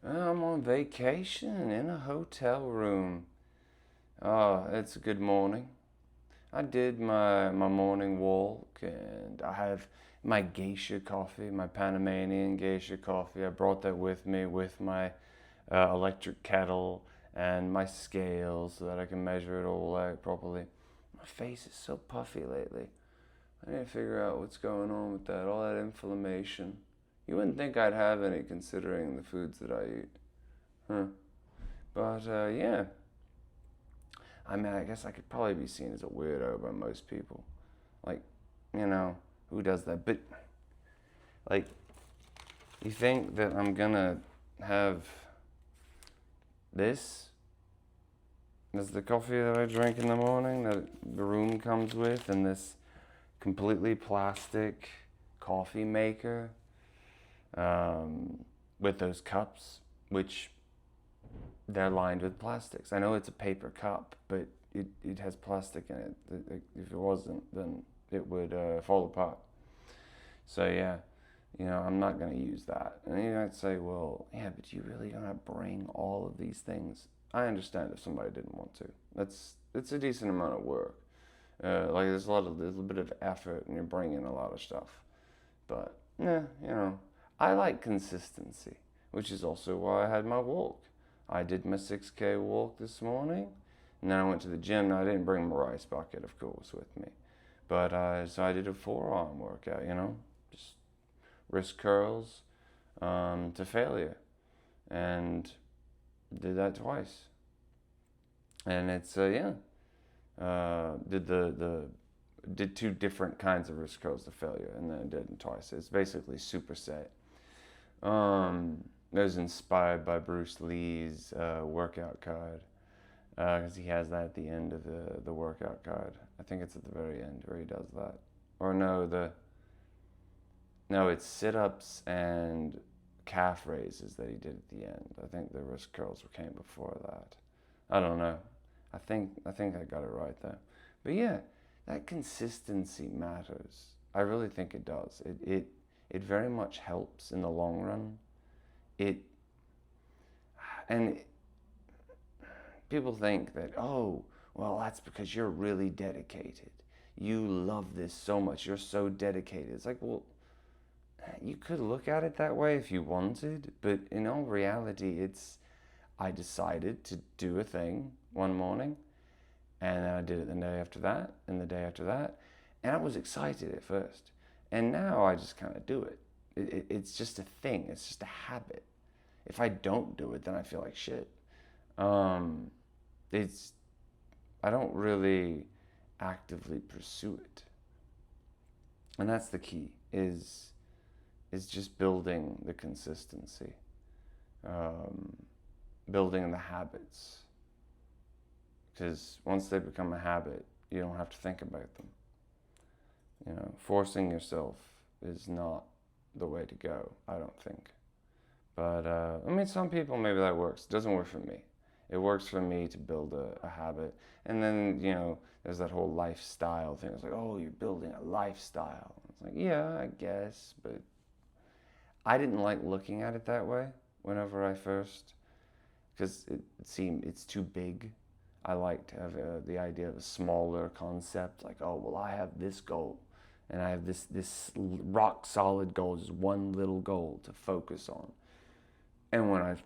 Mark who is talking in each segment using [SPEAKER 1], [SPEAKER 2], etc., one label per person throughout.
[SPEAKER 1] I'm on vacation in a hotel room. Oh, it's a good morning. I did my morning walk and I have my geisha coffee, my Panamanian geisha coffee. I brought that with me with my electric kettle and my scale so that I can measure it all out properly. My face is so puffy lately. I need to figure out what's going on with that, all that inflammation. You wouldn't think I'd have any considering the foods that I eat. Huh. But yeah, I mean, I guess I could probably be seen as a weirdo by most people. Like, who does that? But, like, you think that I'm gonna have this as the coffee that I drink in the morning that the room comes with, and this completely plastic coffee maker with those cups, which they're lined with plastics. I know it's a paper cup, but it has plastic in it. If it wasn't, then it would fall apart. So yeah, I'm not going to use that. And you might say, well, yeah, but you really gonna bring all of these things? I understand if somebody didn't want to. It's a decent amount of work. Like there's a little bit of effort, and you're bringing a lot of stuff. But yeah, I like consistency, which is also why I had my walk. I did my 6K walk this morning, and then I went to the gym. Now I didn't bring my rice bucket, of course, with me, but so I did a forearm workout. Just wrist curls to failure, and did that twice. And it's yeah, did two different kinds of wrist curls to failure, and then did it twice. It's basically superset. It was inspired by Bruce Lee's workout card because he has that at the end of the workout card. I think it's at the very end where he does that. Or no, it's sit-ups and calf raises that he did at the end. I think the wrist curls came before that. I don't know. I think I got it right there. But yeah, that consistency matters. I really think it does. It very much helps in the long run. It and people think that, oh, well, that's because you're really dedicated. You love this so much. You're so dedicated. It's like, well, you could look at it that way if you wanted, but in all reality, I decided to do a thing one morning, and then I did it the day after that, and the day after that, and I was excited at first, and now I just kind of do it. It's just a thing. It's just a habit. If I don't do it, then I feel like shit. Um, it's I don't really actively pursue it, and that's the key. Is just building the consistency, um, building the habits. Because once they become a habit, you don't have to think about them. Forcing yourself is not the way to go. I don't think. But I mean, some people maybe that works. It doesn't work for me. It works for me to build a habit. And then, there's that whole lifestyle thing. It's like, oh, you're building a lifestyle. It's like, yeah, I guess. But I didn't like looking at it that way whenever I first, because it seemed it's too big. I like to have the idea of a smaller concept, like, oh, well, I have this goal, and I have this rock solid goal, just one little goal to focus on. And when I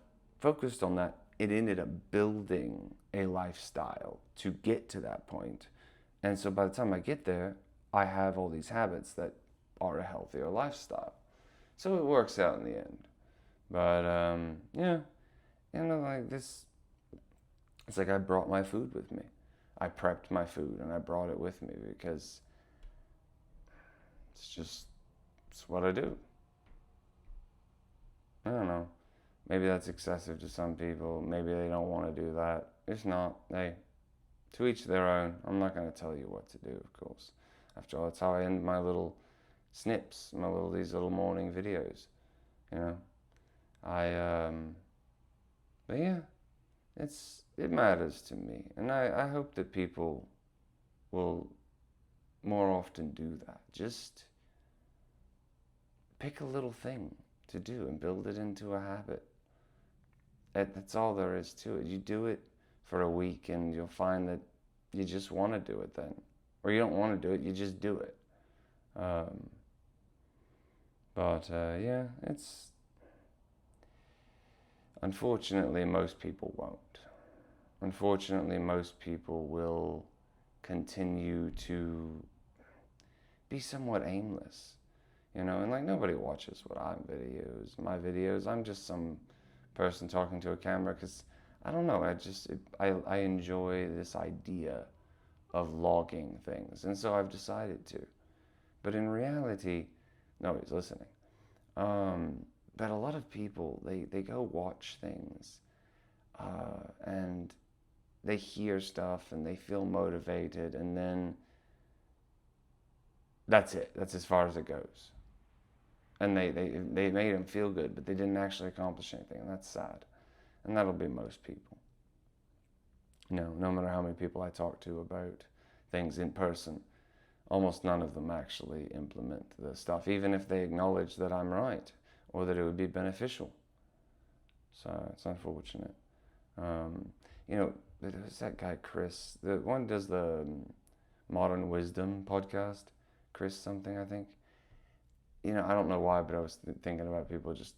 [SPEAKER 1] focused on that, it ended up building a lifestyle to get to that point. And so by the time I get there, I have all these habits that are a healthier lifestyle. So it works out in the end. But yeah, like this, it's like I brought my food with me. I prepped my food and I brought it with me because it's what I do. I don't know. Maybe that's excessive to some people. Maybe they don't want to do that. If not, hey, to each their own. I'm not going to tell you what to do, of course. After all, that's how I end my little snips, these little morning videos. You know, but yeah, it matters to me, and I hope that people will more often do that. Just pick a little thing to do and build it into a habit. That's all there is to it. You do it for a week and you'll find that you just want to do it then. Or you don't want to do it, you just do it. Um, yeah, it's unfortunately most people won't. Unfortunately, most people will continue to be somewhat aimless, and like nobody watches my videos. I'm just some person talking to a camera because I don't know. I enjoy this idea of logging things, and so I've decided to. But in reality, nobody's listening. But a lot of people they go watch things, and they hear stuff and they feel motivated, and then that's it. That's as far as it goes. And they made them feel good, but they didn't actually accomplish anything, and that's sad. And that'll be most people. No matter how many people I talk to about things in person, almost none of them actually implement the stuff, even if they acknowledge that I'm right or that it would be beneficial. So it's unfortunate. Um, there's that guy Chris. The one does the Modern Wisdom podcast. Chris something, I think. I don't know why, but I was thinking about people just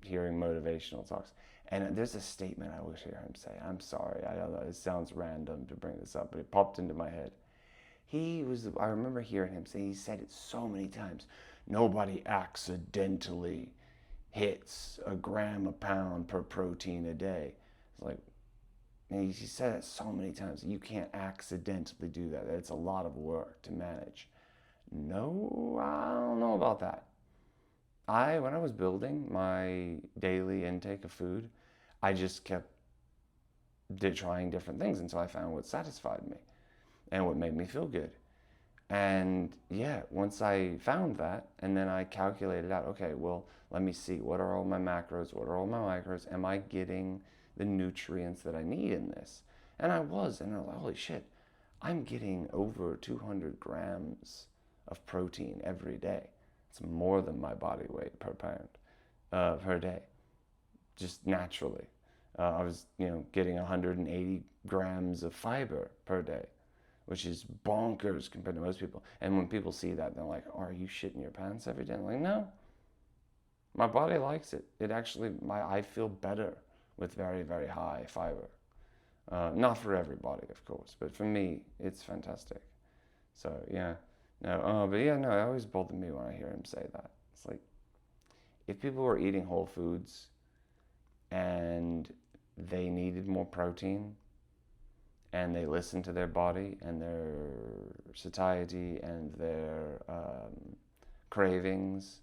[SPEAKER 1] hearing motivational talks. And there's a statement I wish I heard him say. I'm sorry, I don't know. It sounds random to bring this up, but it popped into my head. I remember hearing him say, he said it so many times. Nobody accidentally hits a gram a pound per protein a day. It's like, and he said it so many times. You can't accidentally do that. It's a lot of work to manage. No, I don't know about that. When I was building my daily intake of food, I just kept trying different things until I found what satisfied me and what made me feel good. And yeah, once I found that, and then I calculated out, okay, well, let me see, what are all my macros? What are all my micros? Am I getting the nutrients that I need in this? And I was, and I'm like, holy shit, I'm getting over 200 grams of protein every day. It's more than my body weight per pound per day, just naturally. I was, getting 180 grams of fiber per day, which is bonkers compared to most people. And when people see that, they're like, "Are you shitting your pants every day?" I'm like, no, my body likes it. I feel better with very, very high fiber. Not for everybody, of course, but for me, it's fantastic. So yeah, no, but yeah, no, it always bothered me when I hear him say that. It's like if people were eating whole foods and they needed more protein and they listened to their body and their satiety and their cravings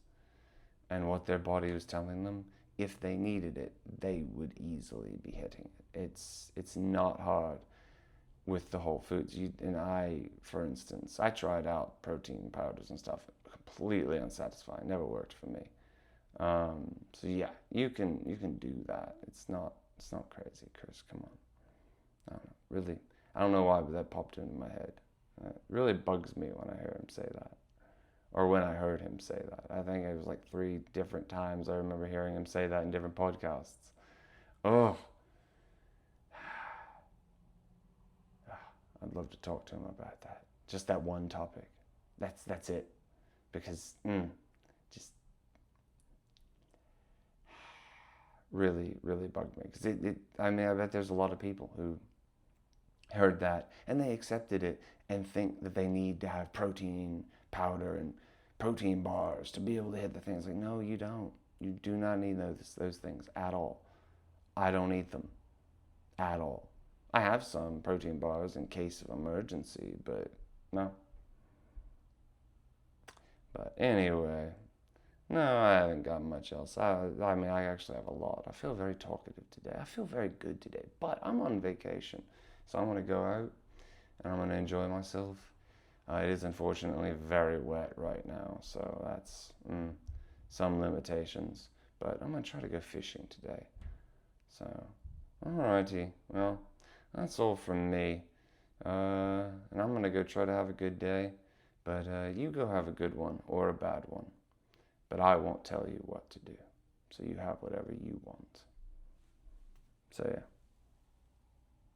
[SPEAKER 1] and what their body was telling them, if they needed it, they would easily be hitting it. It's not hard with the whole foods. For instance, I tried out protein powders and stuff, completely unsatisfying. Never worked for me. So yeah, you can do that. It's not crazy, Chris. Come on. I don't know. Really, I don't know why, but that popped into my head. It really bugs me when I hear him say that, or when I heard him say that. I think it was like 3 different times I remember hearing him say that in different podcasts. Oh, I'd love to talk to him about that. Just that one topic. That's it. Because just really, really bugged me. Because I mean, I bet there's a lot of people who heard that and they accepted it and think that they need to have protein powder and protein bars to be able to hit the things. Like, no, you don't. You do not need those things at all. I don't eat them at all. I have some protein bars in case of emergency, but no. But anyway, no, I haven't got much else. I mean, I actually have a lot. I feel very talkative today. I feel very good today, but I'm on vacation. So I'm going to go out and I'm going to enjoy myself. It is unfortunately very wet right now, so that's some limitations. But I'm going to try to go fishing today. So, alrighty. Well, that's all from me. And I'm going to go try to have a good day. But you go have a good one or a bad one. But I won't tell you what to do. So you have whatever you want. So yeah.